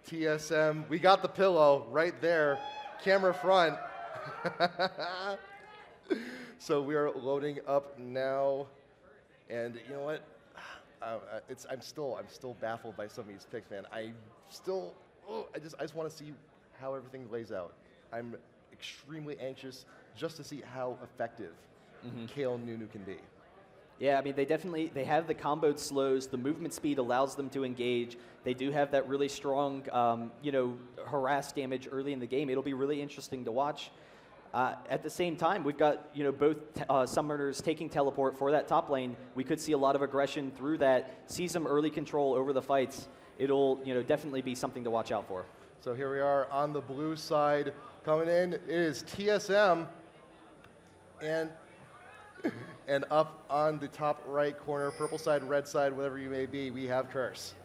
TSM. We got the pillow right there, camera front. So we are loading up now, and you know what? I'm still baffled by some of these picks, man. I just want to see how everything lays out. I'm extremely anxious just to see how effective Kale Nunu can be. Yeah, I mean, they have the comboed slows. The movement speed allows them to engage. They do have that really strong, harass damage early in the game. It'll be really interesting to watch. At the same time, we've got both summoners taking teleport for that top lane. We could see a lot of aggression through that. See some early control over the fights. It'll definitely be something to watch out for. So here we are on the blue side. Coming in, it is TSM, and up on the top right corner, purple side, red side, whatever you may be, we have Curse.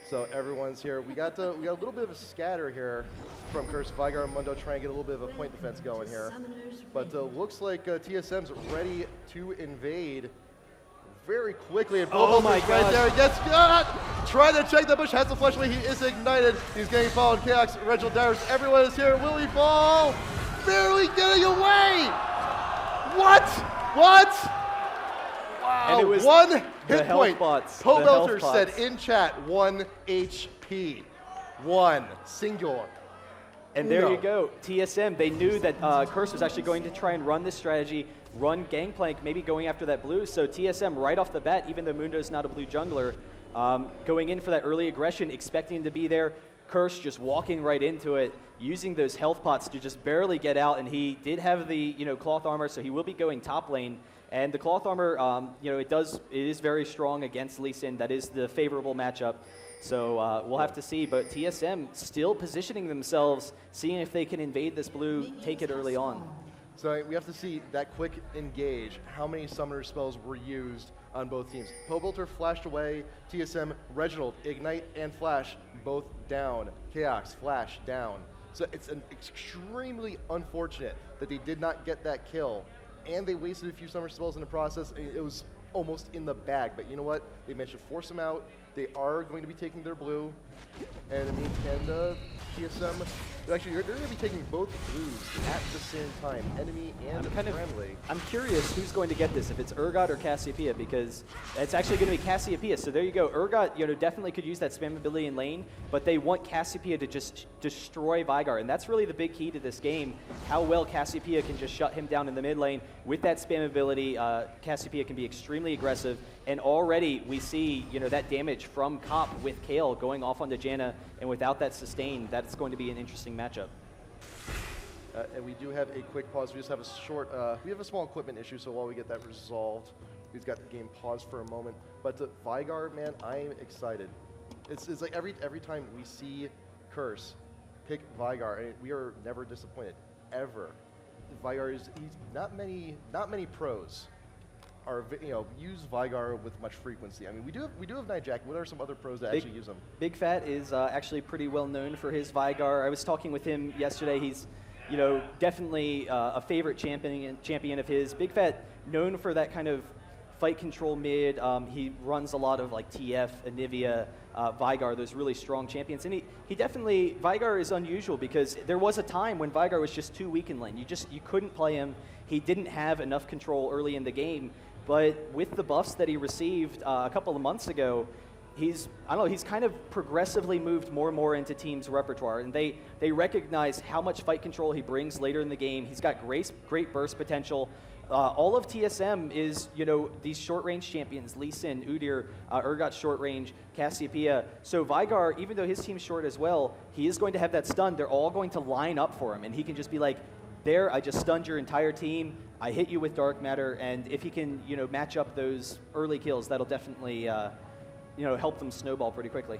So everyone's here. We got a little bit of a scatter here from Curse. Vigar and Mundo trying to get a little bit of a point defense going here. But looks like TSM's ready to invade very quickly. And oh my God. Right there. He gets trying to check the bush. Has the flashlight. He is ignited. He's getting followed. Chaos, Reginald Darius. Everyone is here. Will he fall? Barely getting away. What? Wow. And it was one hit point. Pobelter said in chat 1 HP. 1 singular. And there you go. TSM, they knew that Curse was actually going to try and run this strategy, run Gangplank, maybe going after that blue. So TSM right off the bat, even though Mundo's not a blue jungler, going in for that early aggression, expecting him to be there. Curse just walking right into it, using those health pots to just barely get out. And he did have the cloth armor, so he will be going top lane. And the cloth armor, it is very strong against Lee Sin. That is the favorable matchup. So we'll have to see. But TSM still positioning themselves, seeing if they can invade this blue, take it early on. So we have to see that quick engage, how many summoner spells were used on both teams. Pobelter flashed away, TSM, Reginald, Ignite and Flash, both down. Chaos, Flash, down. So it's extremely unfortunate that they did not get that kill, and they wasted a few summoner spells in the process. It was almost in the bag, but you know what? They managed to force them out. They are going to be taking their blue, and I mean, TSM, actually, they're going to be taking both blues at the same time, enemy and friendly. I'm curious who's going to get this, if it's Urgot or Cassiopeia, because it's actually going to be Cassiopeia. So there you go. Urgot, definitely could use that spam ability in lane, but they want Cassiopeia to just destroy Vigar, and that's really the big key to this game. How well Cassiopeia can just shut him down in the mid lane with that spam ability. Cassiopeia can be extremely aggressive, and already we see that damage from Cop with Kale going off onto Janna, and without that sustain, that's going to be an interesting matchup. And we do have a quick pause. We just have a short, we have a small equipment issue, so while we get that resolved, we've got the game paused for a moment. But Vigar, man, I'm excited. It's like every time we see Curse pick Vigar, and we are never disappointed, ever. Vigar he's not many pros are use Vigar with much frequency. I mean, we do have Night Jack. What are some other pros that actually use him? Big Fat is actually pretty well known for his Vigar. I was talking with him yesterday. He's definitely a favorite champion of his. Big Fat, known for that kind of fight control mid. He runs a lot of like TF, Anivia, Vigar, those really strong champions. And he definitely, Vigar is unusual because there was a time when Vigar was just too weak in lane. You couldn't play him. He didn't have enough control early in the game. But with the buffs that he received a couple of months ago, he's kind of progressively moved more and more into teams' repertoire, and they recognize how much fight control he brings later in the game. He's got great burst potential. All of TSM is, these short-range champions, Lee Sin, Udyr, Urgot short range, Cassiopeia. So Vigar, even though his team's short as well, he is going to have that stun. They're all going to line up for him, and he can just be like, there, I just stunned your entire team. I hit you with Dark Matter, and if he can, match up those early kills, that'll definitely, help them snowball pretty quickly.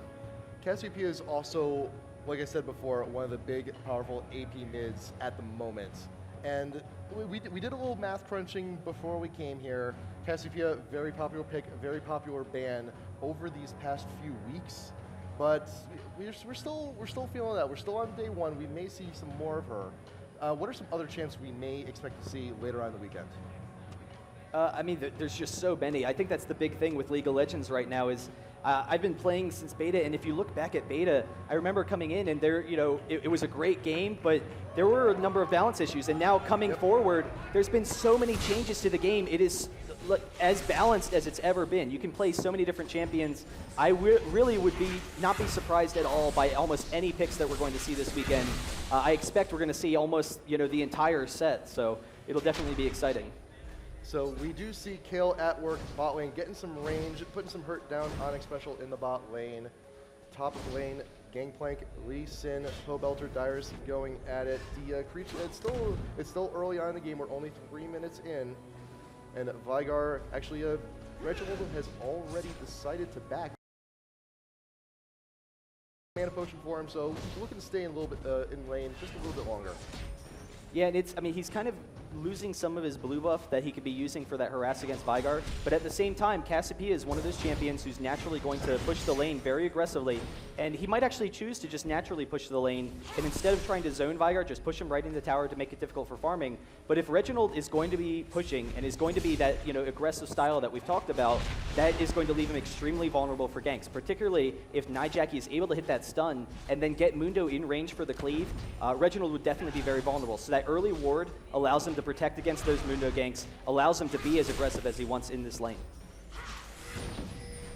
Cassiopeia is also, like I said before, one of the big, powerful AP mids at the moment. And we did a little math crunching before we came here. Cassiopeia, very popular pick, very popular ban over these past few weeks. But we're still feeling that. We're still on day one. We may see some more of her. What are some other champs we may expect to see later on in the weekend? I mean, there's just so many. I think that's the big thing with League of Legends right now is I've been playing since beta, and if you look back at beta, I remember coming in and there, it was a great game, but there were a number of balance issues. And now coming forward, there's been so many changes to the game. It is as balanced as it's ever been. You can play so many different champions. I really would not be surprised at all by almost any picks that we're going to see this weekend. I expect we're going to see almost the entire set, so it'll definitely be exciting. So we do see Kale at work bot lane, getting some range, putting some hurt down Onyx Special in the bot lane. Top of lane, Gangplank, Lee Sin, Pobelter, Dyrus going at it. The creature, it's still early on in the game. We're only 3 minutes in, and Vigar, actually, Reginald has already decided to back mana potion for him, so he's looking to stay in a little bit in lane just a little bit longer. Yeah, and he's kind of losing some of his blue buff that he could be using for that harass against Vigar, but at the same time, Cassiopeia is one of those champions who's naturally going to push the lane very aggressively, and he might actually choose to just naturally push the lane, and instead of trying to zone Vigar, just push him right in the tower to make it difficult for farming. But if Reginald is going to be pushing, and is going to be that aggressive style that we've talked about, that is going to leave him extremely vulnerable for ganks, particularly if Nijaki is able to hit that stun, and then get Mundo in range for the cleave. Reginald would definitely be very vulnerable, so that early ward allows him to protect against those Mundo ganks, allows him to be as aggressive as he wants in this lane.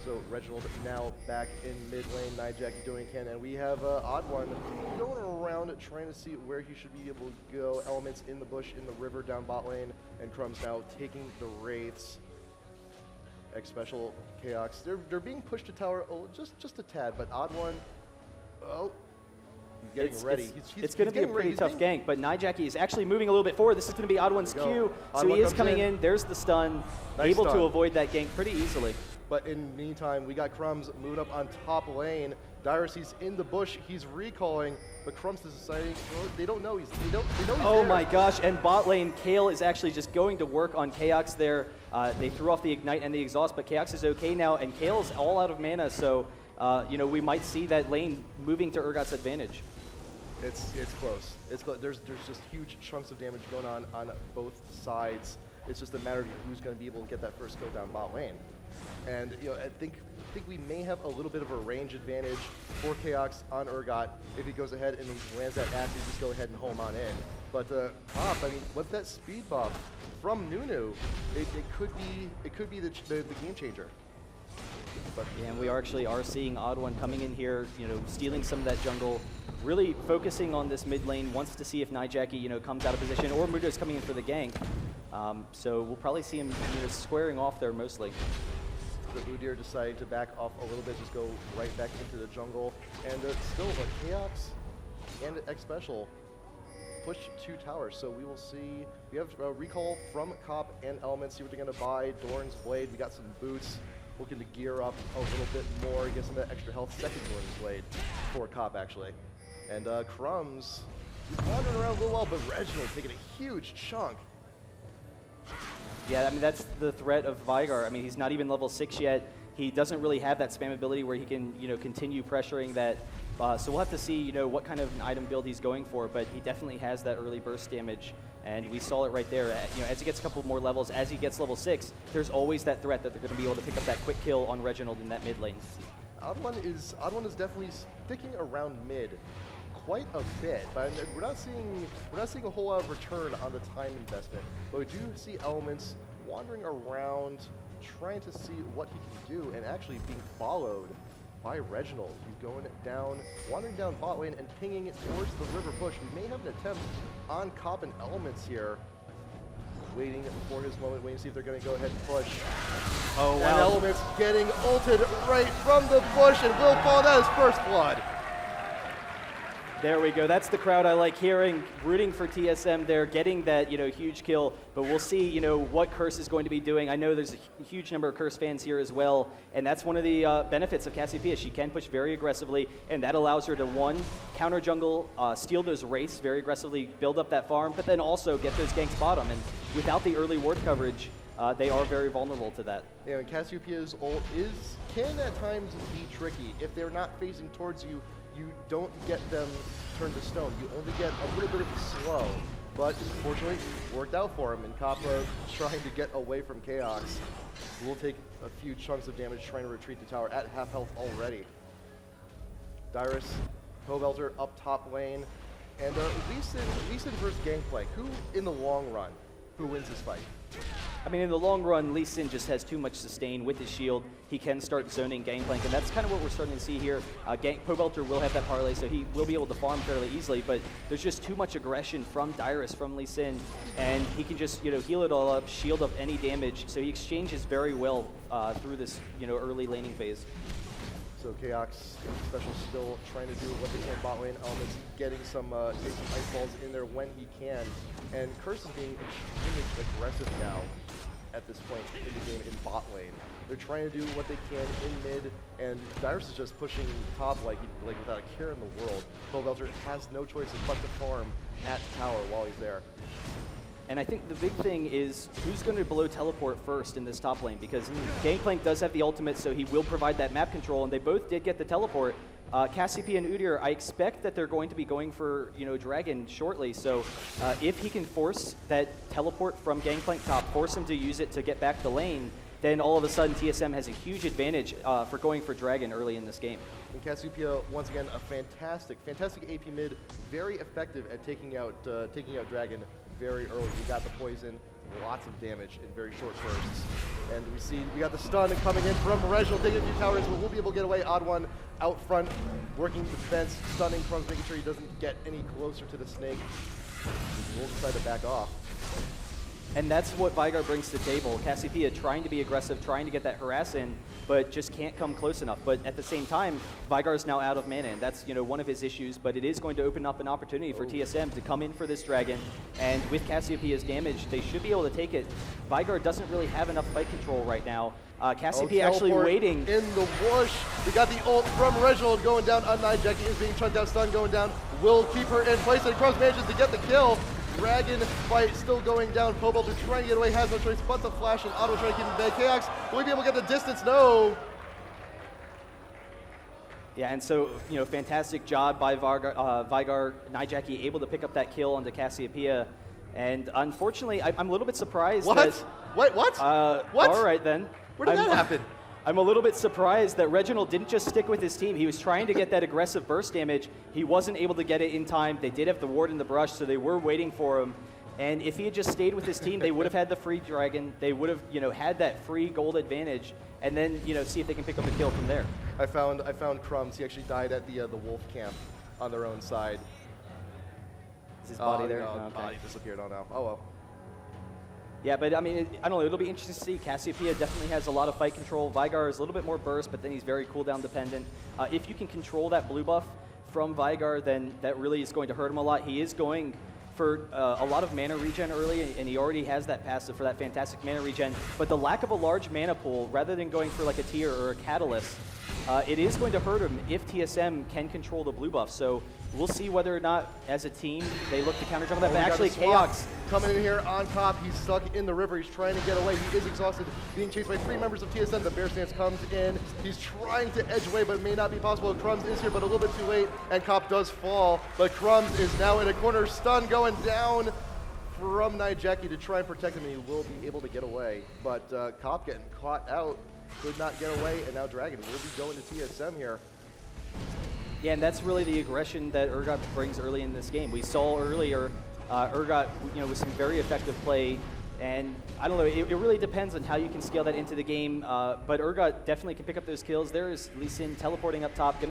So Reginald now back in mid lane, Nijaki doing can, and we have Odd One going around trying to see where he should be able to go. Elements in the bush, in the river, down bot lane, and Crumbs now taking the Wraiths. X Special, Chaos, they're being pushed to tower just a tad, but Odd One, he's getting ready. It's going to be a pretty tough gank, but Nijaki is actually moving a little bit forward. This is going to be Odd One's Q, so he is coming in. There's the stun, able to avoid that gank pretty easily. But in the meantime, we got Crumbs moving up on top lane. Dyrus, he's in the bush, he's recalling, but Crumbs is deciding, they don't know he's there. Oh my gosh, and bot lane, Kale is actually just going to work on Chaos there. They threw off the Ignite and the Exhaust, but Chaos is okay now, and Kale's all out of mana, so we might see that lane moving to Urgot's advantage. It's close. It's close. There's just huge chunks of damage going on both sides. It's just a matter of who's going to be able to get that first kill down bot lane. And I think we may have a little bit of a range advantage for Chaos on Urgot if he goes ahead and he lands that after, just go ahead and home on in. But Pop, I mean, with that speed buff from Nunu, it could be the game changer. But yeah, and we actually are seeing Odd One coming in here, stealing some of that jungle, really focusing on this mid lane, wants to see if Nijaki, comes out of position, or Mundo's coming in for the gank. So we'll probably see him, squaring off there mostly. The Udyr decided to back off a little bit, just go right back into the jungle, and still a Chaos and X Special push 2 towers. So we will see. We have a recall from Cop and Elements. See what they're going to buy. Doran's Blade. We got some boots. Looking to gear up a little bit more, get some of that extra health. Second Doran's Blade for Cop actually, and Crumbs wandering around a little while, but Reginald taking a huge chunk. Yeah, I mean, that's the threat of Vigar. I mean, he's not even level 6 yet. He doesn't really have that spam ability where he can, continue pressuring that. So we'll have to see, what kind of an item build he's going for, but he definitely has that early burst damage. And we saw it right there. As he gets a couple more levels, as he gets level 6, there's always that threat that they're going to be able to pick up that quick kill on Reginald in that mid lane. Odd One is definitely sticking around mid quite a bit, but we're not seeing a whole lot of return on the time investment. But we do see Elements wandering around, trying to see what he can do, and actually being followed by Reginald, who's going down, wandering down bot lane and pinging it towards the river push. We may have an attempt on Cop and Elements here. Waiting for his moment, waiting to see if they're going to go ahead and push. Oh, wow. And Elements getting ulted right from the bush, and will fall down his first blood. There we go. That's the crowd I like hearing, rooting for TSM there, getting that, huge kill. But we'll see, what Curse is going to be doing. I know there's a huge number of Curse fans here as well, and that's one of the benefits of Cassiopeia. She can push very aggressively, and that allows her to, one, counter jungle, steal those Wraiths very aggressively, build up that farm, but then also get those ganks bottom. And without the early ward coverage, they are very vulnerable to that. Yeah, and Cassiopeia's ult can at times be tricky. If they're not facing towards you, you don't get them turned to stone. You only get a little bit of a slow. but fortunately worked out for him, and Kappa trying to get away from Chaos. Will take a few chunks of damage trying to retreat the tower at half health already. Dyrus, Pobelter up top lane, and Lee Sin versus Gangplank. Who, in the long run, who wins this fight? I mean, in the long run, Lee Sin just has too much sustain with his shield. He can start zoning Gangplank, and that's kind of what we're starting to see here. Pobelter will have that parlay, so he will be able to farm fairly easily, but there's just too much aggression from Dyrus, from Lee Sin, and he can just heal it all up, shield up any damage, so he exchanges very well through this early laning phase. So Chaos Special still trying to do what they can bot lane. Elements getting some ice balls in there when he can, and Curse is being extremely aggressive now at this point in the game in bot lane. They're trying to do what they can in mid, and Dyrus is just pushing top like without a care in the world. Pobelter has no choice but to farm at tower while he's there. And I think the big thing is who's going to below teleport first in this top lane, because Gangplank does have the ultimate, so he will provide that map control, and they both did get the teleport. Cassiopeia and Udyr, I expect that they're going to be going for Dragon shortly, so if he can force that teleport from Gangplank top, force him to use it to get back the lane, then all of a sudden TSM has a huge advantage for going for Dragon early in this game. And Cassiopeia, once again, a fantastic AP mid, very effective at taking out Dragon very early. We got the poison, lots of damage in very short bursts. And we got the stun coming in from Reginald, taking a few towers, but we'll be able to get away. Odd One out front, working defense, stunning Crumbs, making sure he doesn't get any closer to the snake. We'll decide to back off. And that's what Veigar brings to the table. Cassiopeia trying to be aggressive, trying to get that harass in, but just can't come close enough. But at the same time, Veigar is now out of mana, and that's one of his issues, but it is going to open up an opportunity for TSM to come in for this Dragon, and with Cassiopeia's damage, they should be able to take it. Veigar doesn't really have enough fight control right now. Cassiopeia actually waiting. In the bush. We got the ult from Reginald going down. Jackie is being chunked out, stun going down. Will keep her in place, and Crumbs manages to get the kill. Dragon fight still going down. Pobelter trying to get away, has no choice but to flash, and Otto trying to keep him dead. Chaos, will we be able to get the distance? No. Yeah, and so, fantastic job by Veigar, Nijaki able to pick up that kill onto Cassiopeia. And unfortunately, I'm a little bit surprised what? that... What? What? All right, then. Where did that happen? I'm a little bit surprised that Reginald didn't just stick with his team. He was trying to get that aggressive burst damage. He wasn't able to get it in time. They did have the ward in the brush, so they were waiting for him. And if he had just stayed with his team, they would have had the free Dragon. They would have, had that free gold advantage, and then, see if they can pick up a kill from there. I found Crumbs. He actually died at the wolf camp on their own side. Is his body there? No, Oh, okay. body disappeared. Oh no. Oh well. Yeah, but I mean, I don't know. It'll be interesting to see. Cassiopeia definitely has a lot of fight control. Veigar is a little bit more burst, but then he's very cooldown dependent. If you can control that blue buff from Veigar, then that really is going to hurt him a lot. He is going for a lot of mana regen early, and he already has that passive for that fantastic mana regen. But the lack of a large mana pool, rather than going for like a tier or a catalyst, it is going to hurt him if TSM can control the blue buff. So we'll see whether or not, as a team, they look to counter jump that. But actually, Chaos coming in here on top. He's stuck in the river. He's trying to get away. He is exhausted, being chased by 3 members of TSM. The bear stance comes in. He's trying to edge away, but it may not be possible. Crumbs is here, but a little bit too late, and Cop does fall. But Crumbs is now in a corner. Stun going down from Nijaki to try and protect him, and he will be able to get away. But Cop getting caught out. Could not get away, and now Dragon will be going to TSM here. Yeah, and that's really the aggression that Urgot brings early in this game. We saw earlier Urgot, with some very effective play, and I don't know, it really depends on how you can scale that into the game, but Urgot definitely can pick up those kills. There is Lee Sin teleporting up top.